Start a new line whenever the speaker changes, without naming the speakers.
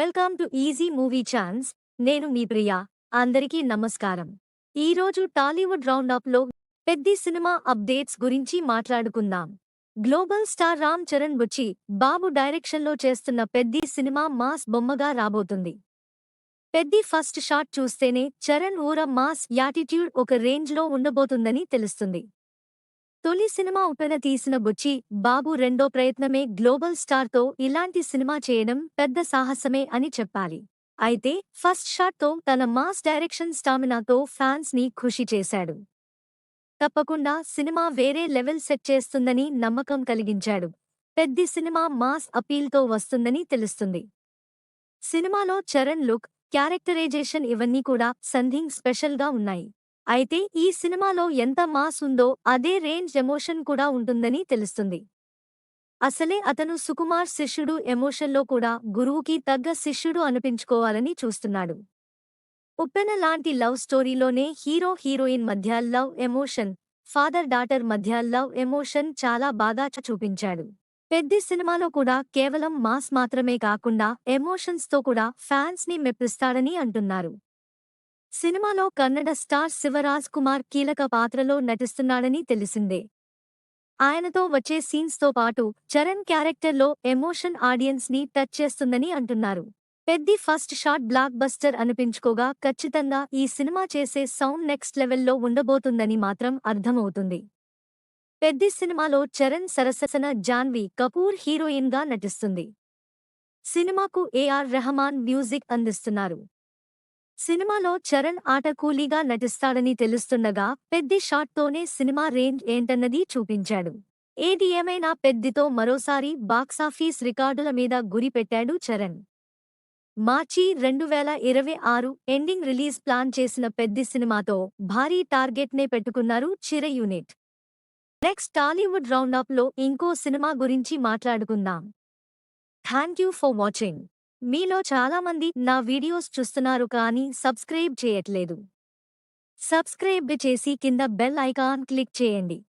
Welcome to easy movie chance. నేను మీ ప్రియా. అందరికీ నమస్కారం. ఈరోజు టాలీవుడ్ రౌండప్లో పెద్ది సినిమా అప్డేట్స్ గురించి మాట్లాడుకుందాం. గ్లోబల్ స్టార్ రామ్ చరణ్ బుచ్చి బాబు డైరెక్షన్లో చేస్తున్న పెద్ది సినిమా మాస్ బొమ్మగా రాబోతుంది. పెద్ది ఫస్ట్ షాట్ చూస్తేనే చరణ్ ఊర మాస్ యాటిట్యూడ్ ఒక రేంజ్లో ఉండబోతుందని తెలుస్తుంది. తొలి సినిమా ఉపెన తీసిన బుచ్చి బాబు రెండో ప్రయత్నమే గ్లోబల్ స్టార్తో ఇలాంటి సినిమా చేయడం పెద్ద సాహసమే అని చెప్పాలి. అయితే ఫస్ట్ షాట్తో తన మాస్ డైరెక్షన్ స్టామినాతో ఫ్యాన్స్ ని ఖుషి చేశాడు. తప్పకుండా సినిమా వేరే లెవెల్ సెట్ చేస్తుందని నమ్మకం కలిగించాడు. పెద్ది సినిమా మాస్ అపీల్తో వస్తుందని తెలుస్తుంది. సినిమాలో చరణ్ లుక్, క్యారెక్టరైజేషన్ ఇవన్నీ కూడా సంథింగ్ స్పెషల్గా ఉన్నాయి. అయితే ఈ సినిమాలో ఎంత మాస్ ఉందో అదే రేంజ్ ఎమోషన్ కూడా ఉంటుందని తెలుస్తుంది. అసలే అతను సుకుమార్ శిష్యుడు, ఎమోషన్లో కూడా గురువుకి తగ్గ శిష్యుడు అనిపించుకోవాలని చూస్తున్నాడు. ఉప్పెన లాంటి లవ్ స్టోరీలోనే హీరో హీరోయిన్ మధ్య లవ్ ఎమోషన్, ఫాదర్ డాటర్ మధ్య లవ్ ఎమోషన్ చాలా బాగా చూపించాడు. పెద్ది సినిమాలో కూడా కేవలం మాస్ మాత్రమే కాకుండా ఎమోషన్స్తో కూడా ఫ్యాన్స్ ని మెప్పిస్తాడని అంటున్నారు. సినిమాలో కన్నడ స్టార్ శివరాజ్ కుమార్ కీలక పాత్రలో నటిస్తున్నాడని తెలిసిందే. ఆయనతో వచ్చే సీన్స్తో పాటు చరణ్ క్యారెక్టర్లో ఎమోషన్ ఆడియన్స్ ని టచ్ చేస్తుందని అంటున్నారు. Peddi first shot blockbuster అనిపించుకోగా ఖచ్చితంగా ఈ సినిమా చేసే సౌండ్ నెక్స్ట్ లెవెల్లో ఉండబోతుందని మాత్రం అర్థమవుతుంది. పెద్ది సినిమాలో చరణ్ సరసన జాన్వీ కపూర్ హీరోయిన్ గా నటిస్తుంది. సినిమాకు ఏఆర్ రెహమాన్ మ్యూజిక్ అందిస్తున్నారు. సినిమాలో చరణ్ ఆటకూలీగా నటిస్తాడని తెలుస్తుండగా పెద్ది షాట్తోనే సినిమా రేంజ్ ఏంటన్నది చూపించాడు. ఏది ఏమైనా పెద్దితో మరోసారి బాక్సాఫీస్ రికార్డుల మీద గురి పెట్టాడు చరణ్. మార్చి 2026 ఎండింగ్ రిలీజ్ ప్లాన్ చేసిన పెద్ది సినిమాతో భారీ టార్గెట్నే పెట్టుకున్నారు చిర యూనిట్. నెక్స్ట్ టాలీవుడ్ రౌండప్లో ఇంకో సినిమా గురించి మాట్లాడుకుందాం. Thank you for watching. మీలో చాలామంది నా వీడియోస్ చూస్తున్నారు కానీ సబ్స్క్రైబ్ చేయట్లేదు. సబ్స్క్రైబ్ చేసి కింద బెల్ ఐకాన్ క్లిక్ చేయండి.